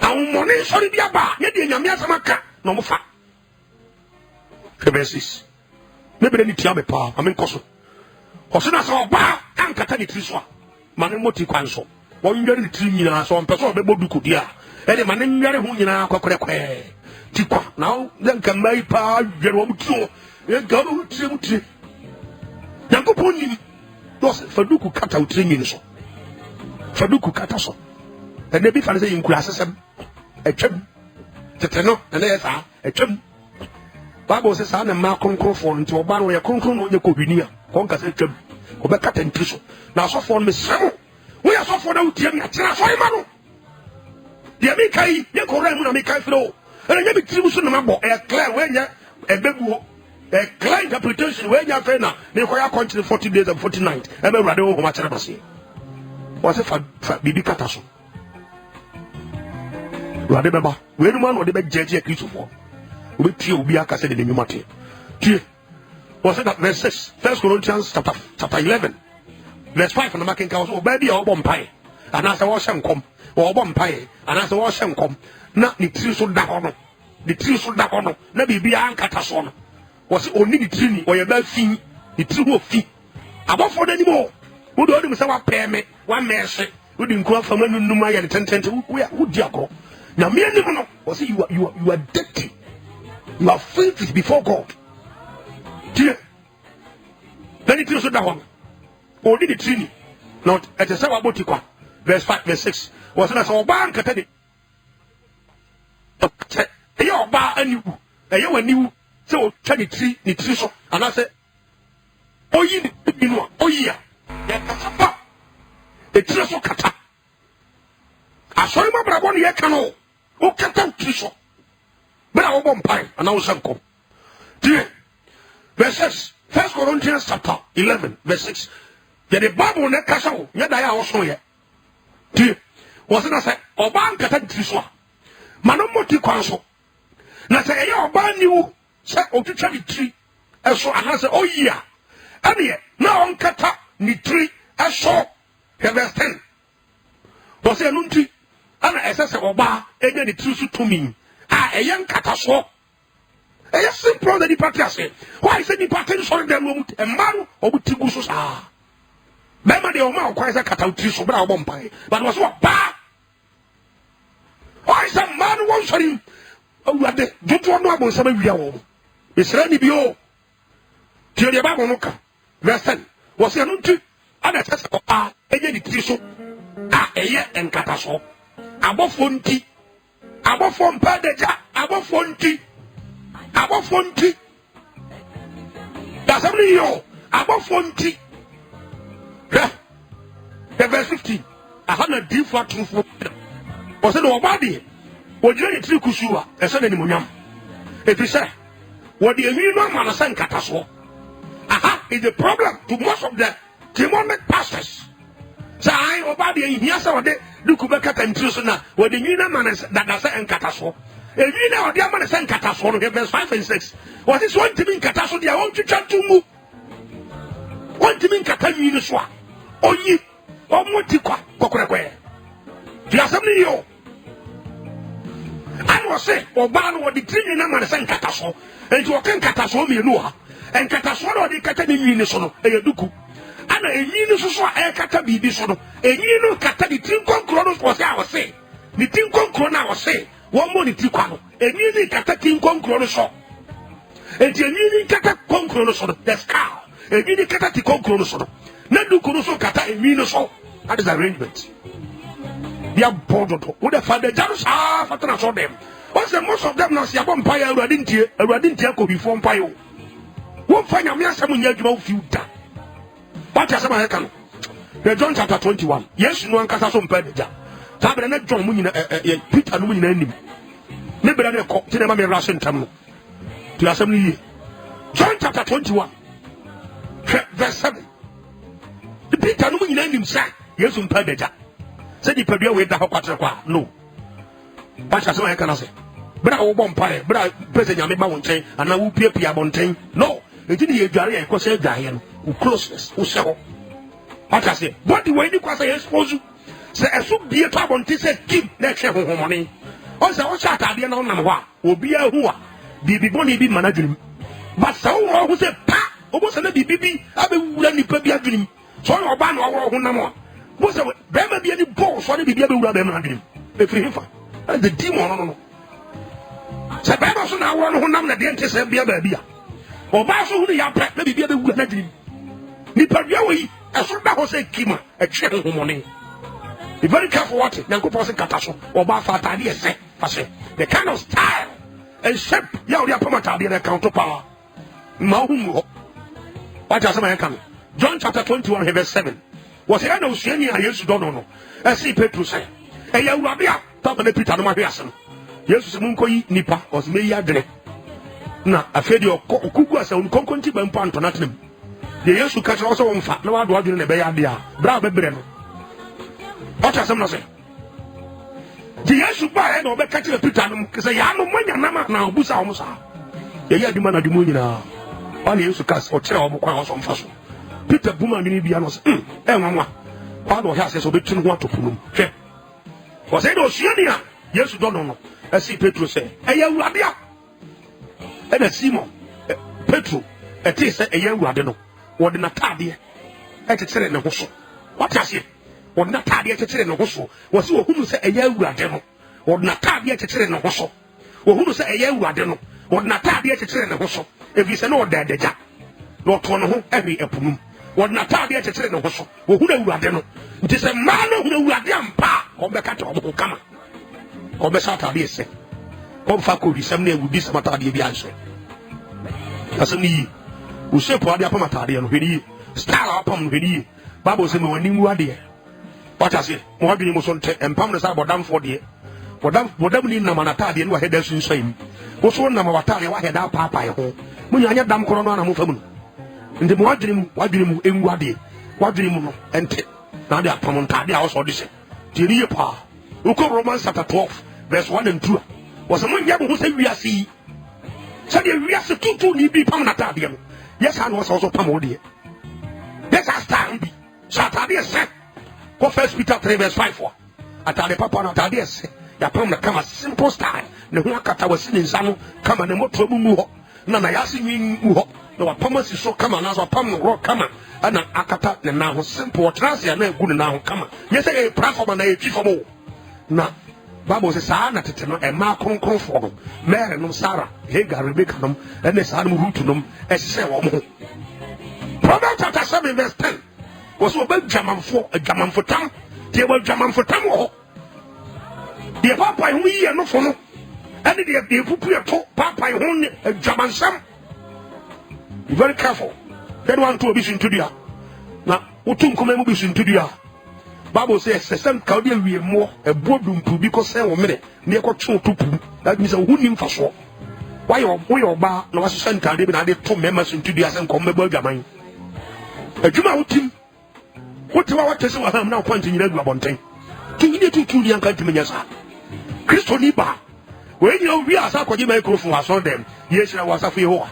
awon mo ni sori bia ba ye de nyame asama ka no mo fa Verses. Maybe they tell me power. I mean, Koso. Osina so ba ankata ni triswa. Mane moti kwanso. Wo nwere tri nyina so mpeso obebo duku dia. E de mane nwere hu nyina kwakrekwe. Tikwa. Now then kan mai pa dwere wo mtuo. E ga no tri mutri. Yankopon ni. Dos faduku kata utri nyini so. Faduku kata so. E de bi fa se yinkura asesem. Etwem. Teteno na yesa. Etwem. Bible says I am ma konkrofo nti oba no ye konkro no ye kohwini a konka se twam obeka tantri so na asofo no mesem wo ye asofo na utie mi akira so ima no de mi kai ye korra mu na mi kai fro ene nya bi tiri so na mabo e clear we nya ebebuo a clear interpretation where you are friend now. They require continue 40 days and 40 nights. Every radio home at was it for Bibi Kataso? Radebaba, where man would be judge a case for? With you, be a cassette in the Mati. Was it that verse 6? 1 Corinthians chapter 11, verse 5 on the marking council, baby or bomb pie, and as I was some come, or bomb pie, and as I was some come, not the tree so down, the tree so down, maybe be an Katason. Was it only the tree or your bad fee, the tree of fee? Above for anymore. Who do you say what pay me? One mercy. Who didn't go from when you know my 10 who do you go? Now, me and you was it you are dirty. You are filthy before God. Dear. Then it is that one. Only the tree. Not at the Sawa Botica. Verse 5, verse 6. Was it as a bank at it? Your bar and you. And you so try the tree, and I said, oh, you know, oh, yeah. It's just so kata. I saw him about 1 year canoe. Oh, kata trisho. But I won't pine, and I was uncle. Dear, verse 6, 1 Corinthians chapter 11, verse 6. The Bible ne castle, yet I also here. Dear, wasn't I say, or ban kata trisho. Manomoti council. Now say, your ban you, say, oh, to try the tree. And so I say, oh, yeah. And yet, now on kata. Ni tree I saw verse 10. Was a nunti and I said oba and the tree to me. A young cataso. A simple the departure say. Why is the pattern showing them a man or with Tigusus? Ah, Bema de Oma quite a catautrice of our bumpy, but was what ba? Why is a man wants him? Oh, what the don't want to know some of you. It's ready bio. Till the Babonoka. Verse 10. Was a nunti, and I said, ah, a triso, ah, a year and cataso, above 20, above 1 padeja, above 20, above 20. That's how many yo, above 20. The verse 15, 100 different truth. Was it nobody? What you need to Kusua, a son in Munam. If you say, what do you mean, no man, a son cataso? Aha, is the problem to most of the demonic pastors. So I obey in here so they do Kubeka and Trusona, where the new man is that I say and Cataso. If you know the man is saying Cataso, verse 5 and 6. What is one to mean Cataso? They want to try to move. One to mean Cataminuswa. Oh, ye, or Motiqua, Coqueque. Do you have something you? I was say, or ban what the three man is saying Cataso, and you can Cataso me no. And Catasoro de Catani Minisono, a Duku. And a Miniso a Catabi Bisono, a Nino Catani Tincon Cronos was our say. The Tincon Crona was say, one more Tiquano, a Nini Catatin Cronos. A Nini Catacon Cronos, the scar, a Nini Cataticon Cronos. Nadu Cronoso Cata and Minoso. That is arrangement. They are bored. Would have found the Janus half after them. What's the most of them now? See a vampire, I didn't hear could be from Pio. Won't find a mere someone yet about few da. But as I can. The John chapter 21. Yes, no one can have some pedaja. Tabernacle John Munina, Peter Munina enemy. Never a cock, Tinema Russian Tamu. To assembly. John chapter 21. Verse 7. The Peter Munina enemy said, yes, some pedaja. Said the Pedia with the Hopatra. No. But as I can say. But I will bumpire, but I present your mountain, and I will be a Pia Mountain. No. It didn't hear and cross a giant who closeness, who shall. What I say, what the way you cross a expose you? Say, I should be a trouble until say, keep that share of money. Also, what shall I be an hour? Will be a whoa, be bonny be managing. But so who said, pa, almost a baby, I will let me a dream. So your ban or no more. Was there may be any balls for the baby will them dream. If you and the demon. Say, Bible, so now one who numb the dentist and be a baby. Or Basso, who are pregnant, maybe the wood dream. Nipayawi, as soon as I say Kima, a check money. Be very careful what it, Nanko Posse Catasso, or Bafata, say, the kind of style and shape, Yaudia Pomata, the counterpower. Mahumo. What does I come? John chapter 21, verse 7. Was there no Shani? I used to don't know. I see Petrus say, hey, Yaudia, Papa Peter, no Mariason. Yes, Munkoi Nipa was me yadre. na afedi okugu asa on konkonti ban panto natem de Yesu ka so wo mfa na wado adwene na be ya de a bra bebre no ota sam no se de Yesu ba e na obe ka kire Peter no se ya no manya nama na obusa wo musa ye ya dima na dimo nyina ba na Yesu ka o kire wo kwa wo so mfa so Peter buma ni bia no se nwanwa kwa do ya se so betu no atopunu hwe wo se do sua ni a Yesu do no asi Petro se eya Awurade a ena Simon Petro eti se eya Awurade no wode na tade ekekere ne ho so what ase wode na tade ekekere ne ho so wo se wo hunu se eya Awurade no wode na tade ekekere ne ho so wo hunu se eya Awurade no wode na tade ekekere ne ho so ebi se no wode adagya no to no ho ebi epunum wode na tade ekekere ne ho so wo hunu Awurade no nti se ma no hunu Awurade ampa ko be ka to ho kama ko be sa tade ese ko fa ko bi sam na ewudi sam tade bi anso asani o shape ade apam atade no hwedi style apam no hwedi Bible say me wani ngu ade what I say mo adwini mo so nte empam no sa bodam fo de bodam ni na manatade no heda sunso yim wo so na ma watade wa heda papa ye ho mo nyanya dam koro no na mo fam no ndi mo adwini mu engu ade wadwini mu no ente na ade apam ntade a wo so de se diriye pa uko Romans chapter 12 verse 1 and 2 was mo nya mo say wiase say wiase tutu ni bi pam natade no yes I was also pam ode yes I stand bi satade se go 1 Peter 3 verse 5 for atade papa na atade se ya pam na kama simple style ne ho akata wasi ne nsa no kama ne moto mu ho na yase nwi mu ho na wa pam si so kama na so pam no ro kama ana akata ne na ho simple transia na egu ne na ho kama yes e platform na e twifo na Bible says na tete no e ma kronkron fo no Mary no Sarah Hagar Rebecca no ene sa no Ruth no e se wo mo Proverbs chapter 7 verse 10 was oba dwamanfo tam tie wa dwamanfo tam wo die papa hu yi no fo no ene de pupu eto papa hu ne dwamansam be very careful that one to be sintudia na utum koma mu be sintudia Bible says some Claudia we more a boardroom to because say wo mere na e ko twe otopu that means who nim fa so why your ba na was sent ade bi na de to members into the asem kom mebo adwaman adwuma wotim wotima watese wa ham na kwante nyina adwa bonten tinyine tutu ni anka timenya sa Kristo ni ba we nyina wi asa kwaje microphone aso dem ye hira wasafo ye ho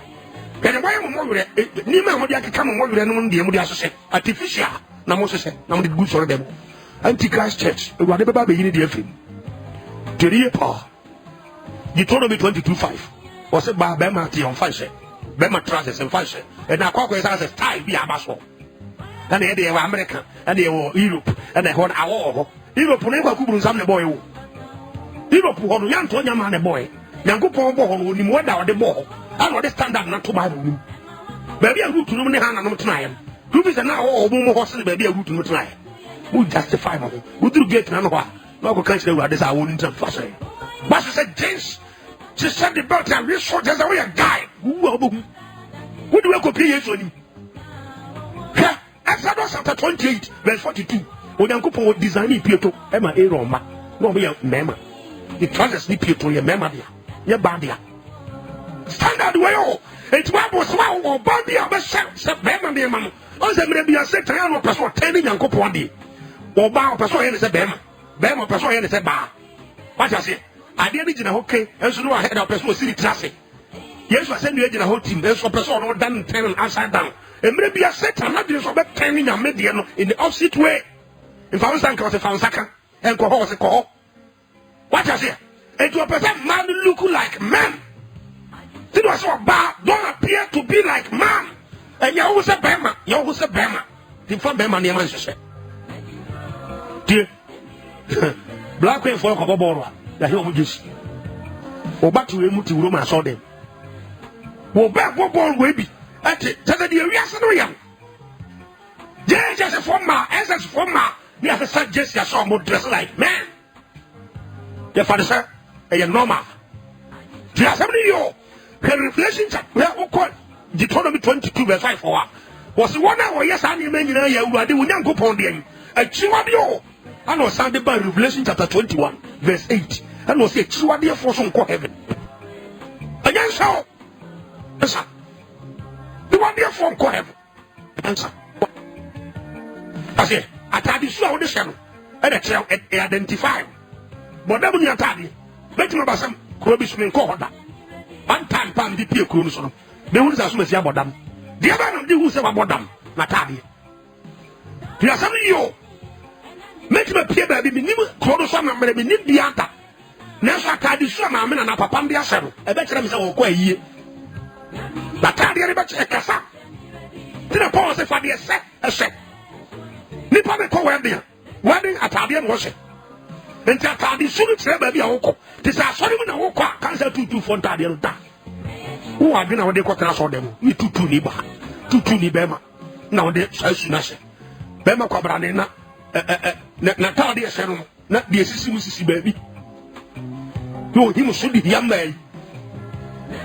kede why mo wure ni ma mo de akeka mo wure no de mo de asose artificial na mo sese na mo de good soro dem Antichrist church Ewurade beba be yini de afim teriye pa Deuteronomy 22:5 was it ba be ma ti on fanse be ma transes en fanse e na akwa kwesa se style bi abaso na e de wa America na de wo Europe na ho na awo Europe na kwa kuburu nsam ne boy wo Europe ho no yanto nyama ne boy Nyankopon bo ho no ni mo da wo de bo ho ana wo de standard na to Bible ni ba bi a root no ne ha na no tena yem rubi se na wo mo ho se ba bi a root no tena yem who justify mo who do get na no ha na go catch the word this I won't fast but she said James she said the belt and we saw just away a guy who do we copy yesu ni Exodus chapter 28 verse 42 Onyankopon wo design Pietro e ma Aaron ma no be mema the trousers ni Pietro ye mema dia ye ba dia standard way o it Bible so o ba dia be se mema dia ma no on se mre bia se tan no person ten Nyankopon dia Oba person here say bema person here say ba what you say ade ni gina hoke enso no ahead of person siri trase yesu say no gina whole team enso person no dan ten upside down emre bia Satan na dey so be ten nyame de no in the opposite way if I was saying cause found saka enko ho se ko what you say it will person man look like man it was so ba don't appear to be like man and you who say bema the for bema ne man say Black Queen for Koboro, the hill with this. Or back to Remuti Roma saw them. Well, back what born will be at it. Tell the reason. Just a former, as a former, they have said just a song would dress like man. Your father, sir, a normal. Just somebody you can relationship where Deuteronomy 22 verse 5 for was the 1 hour. Yes, I mean, you know, you are doing young upon them. A chiwadio. I know Sunday by Revelation chapter 21 verse 8. I know say chiwadio for some heaven. Again so Answer. The one there from Kohem. Answer. I say, I tell you, so the channel. And a child identify. But that when you tell me, let me about some Krobisman call that. One time, Pan the Pia Cruson. The ones as much about them. The other one, the who say about them. Natalia. You are some of you. Make me appear by the minimum, Crodoson and maybe need the answer. Never tied the son, I'm in an upper pandia saddle. I bet them so quite ye. Natalia, but a cassa. Did a pause if I did a set. Nippon call wedding. Wedding at Italian worship. And Tati shouldn't say baby a woko. This is sorry when a woko cancel 2 for Tadian. Who are going to quarter for them? Me 2 Niba. 2 Nibema. Now they say, Bema Cabranena. Natalia Serum. Not the Sissy baby. No, he must be the young man.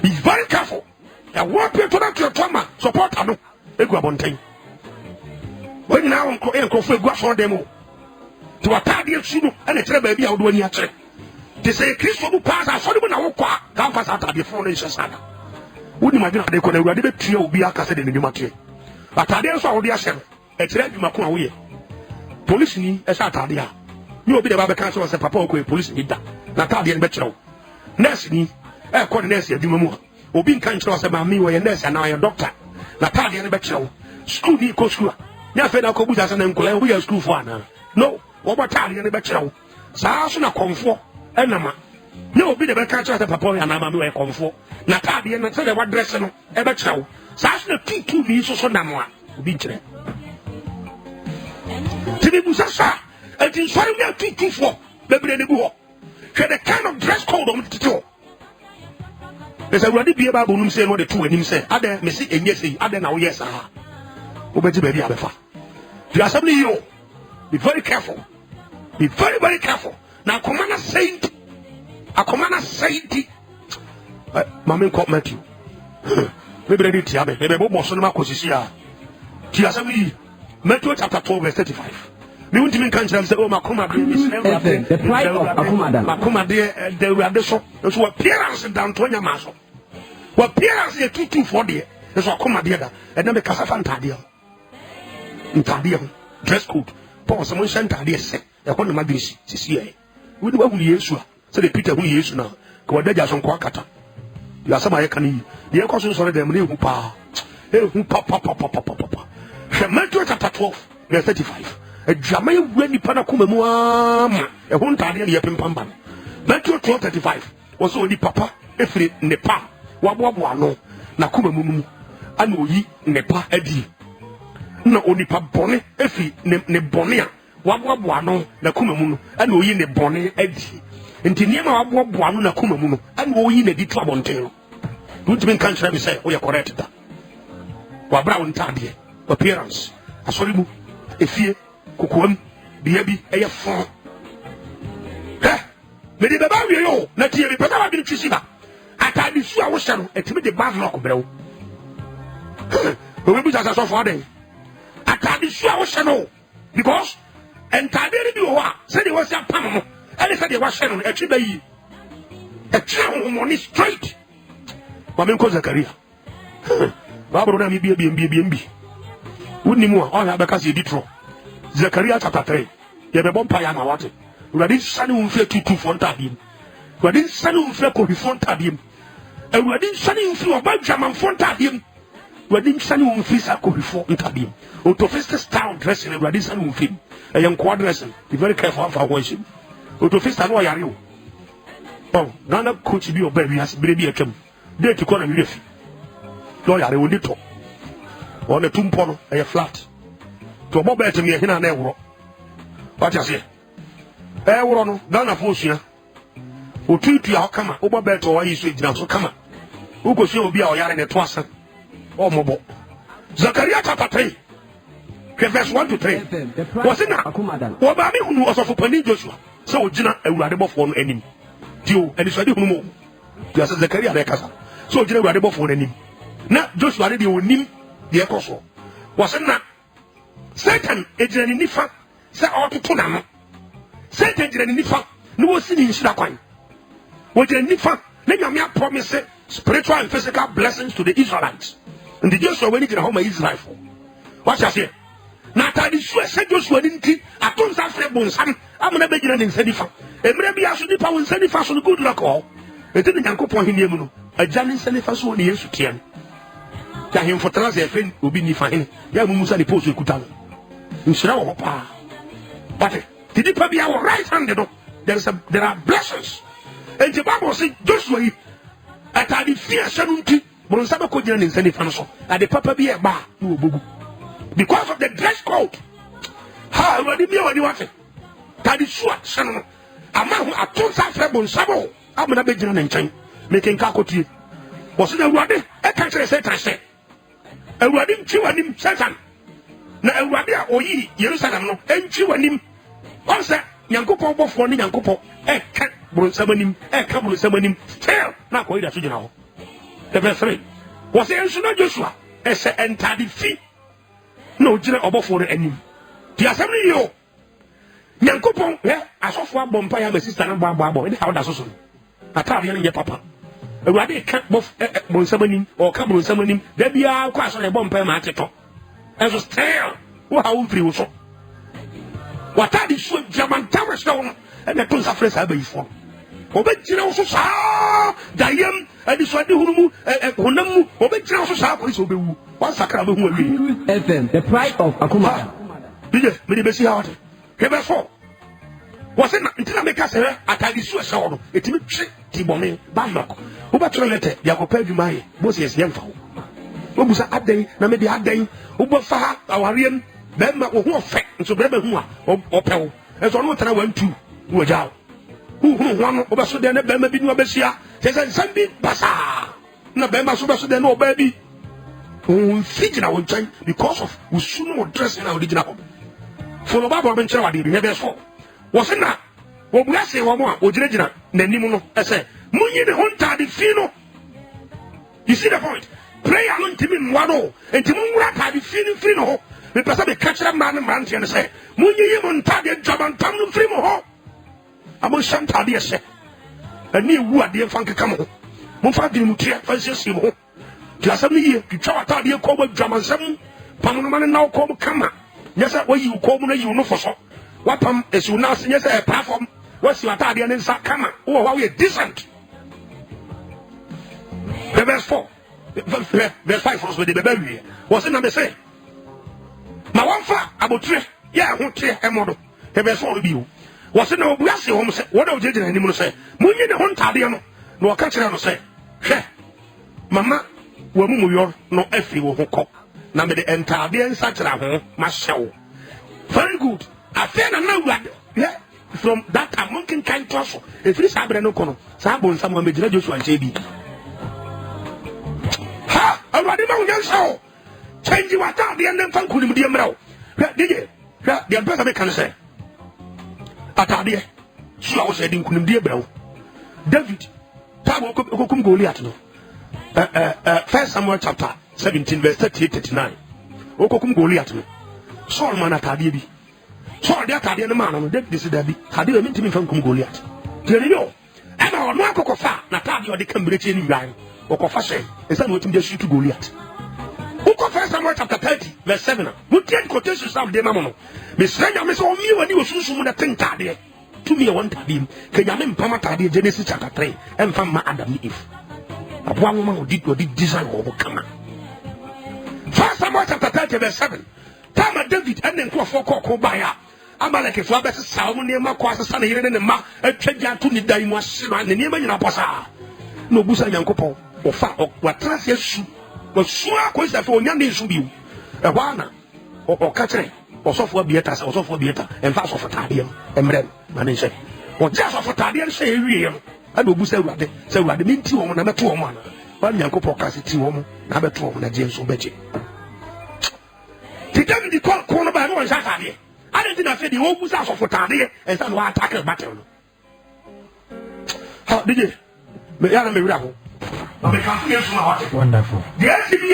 Be very careful. And what people to your trauma support Anu. Equabontain. When now Uncle Enco go for them. To a tardy suit and a tray baby out when you check. They say Christo who pass a sorry when I walk, can't pass out the phone in Sasana. Wouldn't imagine they could have read trio be a cassette in the Matri. But I didn't saw the assembly. A trade you Macua way. Police me a Satadia. You will be the Baba Council as a papa police in that. Natalia Betro. Nessie, a coordinator, Dumamu. Or being kind to us about me, where a nurse and I a doctor. Natalia Betro. School be co school. Never fed our Cobus and Uncle, we are school for now. No. What Tali and the Betro? Sasuna comfort, and Nama. No, be the better catch the papa and Nama comfort. Natalia and the what dress and a Betro. Sasuna 2 views or Namwa. Beach. Tibusasa, and in sorry, we are 2 Baby, the book. Had a kind of dress code on the door. There's already be about whom say what the 2 and him say, Other Missy and yes, other now, yes, ah. Obey baby, Abefa. The assembly, you be very careful. Be very, very careful. Now, Commander Saint, a Commander Saint, Mammy called Matthew. Maybe they did Tiabe, maybe Bob Sonoma Cosisia. Tiasami, Matthew chapter 12, verse 35. The ultimate country of the Macoma, the pride of Akumada. Macoma, dear, they were the shop. There's what appearance down to your maso. What appearance is 2 There's what Coma dear, and then the Casafan Tadia. In Tadia, dress code. Paul, someone sent Tadia say. I want to make this. We do what we so the Peter who is now. Go dead as on Quakata. You are somebody can eat. The equation sorry them new pa. Who papa. Matthew chapter 12, verse 35. A Jamaican when the Panacuma, a one time in the Pimpan. Matthew 12:35 was only papa, if it nepa, Wabuano, Nakuma Mumu, and we nepa edi. No only pabone, if it ne bonia. Wabuano, na Kumamuno, and we in the bonnet edgy. And Tiniama Wabuano, na Kumamuno, and we in the Ditrabontero. Don't mean country, say, we are corrected. Wabrown Tadia, appearance, a solimu, a fear, Kukum, the Abbey, a phone. Eh? Maybe the barrier, not here, but I didn't see that. I tried to see our channel, and to me the bad lock, bro. But we just as of one day. I tried to see our channel because. And Taderi said he was a Panama, and he said he was Shannon, a Chibai. A channel money straight. Woman calls a career. Barbara may be a BB. Wouldn't more all have because he did throw. Zachariah chapter 3. You have a bomb pie and a water. You are this son who fled 2 for Tadim. You are this son who fled before Tadim. And you are this son who flew about German for Tadim. You are this son who flew before Tadim. Or to first style dressing and this son who flew. A young quadrant, be very careful of our worship. Or to face a lawyer. Oh, none of coach be your baby has baby a chum. There to call him lift. Lawyer, they will little. On a tumpono, a flat. To a mobile to me, a hina never. What I say? Eh, Rono, Dana Fosia. Who treat you, come on, over better or you say, so come on. Who could see be our yard in a twasser or mobile? Zachariah chapter 3. Verse 1 to 3. Was it not? What about me who was of Pani Joshua? So, Jina, a radical for an enemy. Joe, and it's ready who more. Just as the career of the casa. So, Jina radical for an enemy. Not Joshua, they will name the apostle. Was it not? Satan, a journey nifa, say all to Tunama. Satan, journey nifa, no sin in Shiraquine. What a nifa, Then you promise spiritual and physical blessings to the Israelites. And the Joshua when it home Israel for. What I say? Now tadi said Joshua didn't I don't have Sam. I'm gonna begin in Sedifa. And maybe I should be power in Sedifa so good luck all. It didn't go point in Yemuno. A Janin Sedifa so near to Tian. Him for transit friend will be fine. Yamusa the post with Kutan. In Shrawa. But did it be our right handed? There are blessings. And the Bible says Joshua at the fear 70 when some could in Sedifa. At the Papa be a bar, no boo. Because of the dress code. How already be what you want. That is what, son. A man who I told Safra Sabo, I'm going to be doing in making Kakoti. Was it a word? I can't say. A word him, chew and him, Satan. Now, a word or ye, Jerusalem, no, and chew and him. Once that Yankopo, both one Yankopo, a cat, Brunsamonim, a couple of summoning, still not quite as you know. The verse 3 was the answer of Joshua, as an entirely fee. No, Jina above for the enemy. The assembly, you. Yankopon, I saw for Bompire, my sister, and Babo, and how that's also. I tell you, papa. A rather cat both Bonsamanim or Cabron Summoning, there be a class on a Bompire Marketo. As a stare, what how free was so. What are the sweet German tower stone and the Prince of Fresh Abbey for? Obey also saw Diam and the Swati Humu, Hunamu, Obey also saw police will be one sacrament who will be. FM, the pride of Akuma. Did you, maybe see how? Here for. Was it not until I make us here at the Suicide? It will trick Tibone, Bamako. Who but to let Yacope Dumai, was his young fowl. What was that day? Now maybe that day, who was far our Rian, Bemma or fact, and so Bemma or Pell. As on what I went to, who was out. Who one of us then Bemma be no Bessia, says Sunday Bassa. No Bemma so then no baby. Who fidget our time because of who soon or dress in our original. For the Bible mentioned what he never saw. Was it not? What we say one more, original, Nanimuno, I say, Munye the Hunter the Fino. You see the point? Pray alone to me, Wado, and to Munrata the Fino, the person catch that man and man and say, Munye Montadia job and Tamu Frimo. I must send Tadia say, a new word, dear Funky Camo. Monfadi Mutia, Fansimo. Just a year, you try Tadia Cobo Jaman, Pamaman now call Kama. Yes, that way you call me, you know for so. What is you now see yes a platform? What's your Italian in Sakama? Oh, how we decent. The verse 4, verse 5 was with the baby. Was it number say? My one fa about 3, yeah, won't say a model. The verse 4 will you. Was it no blessing home? What I did anymore say? Munye the Hontadiano, no catcher say. She, Mamma, woman, no effie will hook. Now the entire such a show. Very good. I feel now yeah. From that time, monkey can't trust. If this happened, no corner. Sabon, someone made Joshua and JB. Ha! Already know young soul. Change you at the end of the Funku, dear Mel. Did you? The brother can say. Atadia. So I was saying, couldn't dear Bell. David. Tabo Kokum Goliath. 1 Samuel chapter 17, verse 38-39. Okokum Goliath. Solomon Atadia. So they are the man, this is the Tadia meant to me from Goliath. Do you know? And our Marco Fa, Natalia or the Cambridge in Ryan, or Cofashe, and some would just shoot to Goliath. Who confess Samuel chapter 30, verse 7? Who can quotations of the Mamma? Miss Sanya, Miss Omi, when you were soon with a thing Tadia. To me, I want Tadim, Kayamin Pamatadia, Genesis chapter 3, and from my Adam Eve. A one woman who did design or come. 1 Samuel chapter 30, verse 7. Tama David and then Quafo Kobaya. Amalek if Wabes Salmon near Maquas and here in the ma, a treasure to the Daimas and the name of Pasa. No Busa Yankopo, or fat or what trans shoe was sure question for Yandi should be a wana or catcher or software beatas or software beata and fast of a Tadian and bread, man say. Or just of a Tadian say real. I do Busa Rade, so what the mean 2 woman, number 2 woman. One Yankopo Cassie 2 woman, number 2 woman, James Obechi. Today the corner by one Saturday. I don't think I said the whole was out for Tadia and some attack a battle. How did you? Wonderful. The LCB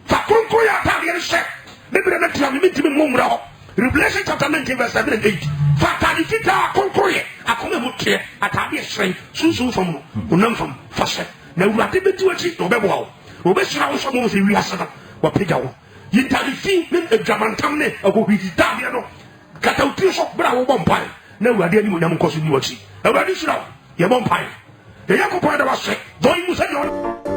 Fakunkoya Talian said, maybe the next time we meet him in Mumra. Revelation chapter 19, verse 7 and 8. Fatalita Concoye, I come wote atade sren sunsun fam no onam fam fa hye na urade bedi wachi no bebo wo obesira wo so mo se wi asana wa pega wo yitarifi ne adwamantam ne agohidi dabia no kata uti so bra wo bompai na urade ani mo nyam nkoso ni wachi urade sira ye bompai ye yakopon da wa hye do yi musa yo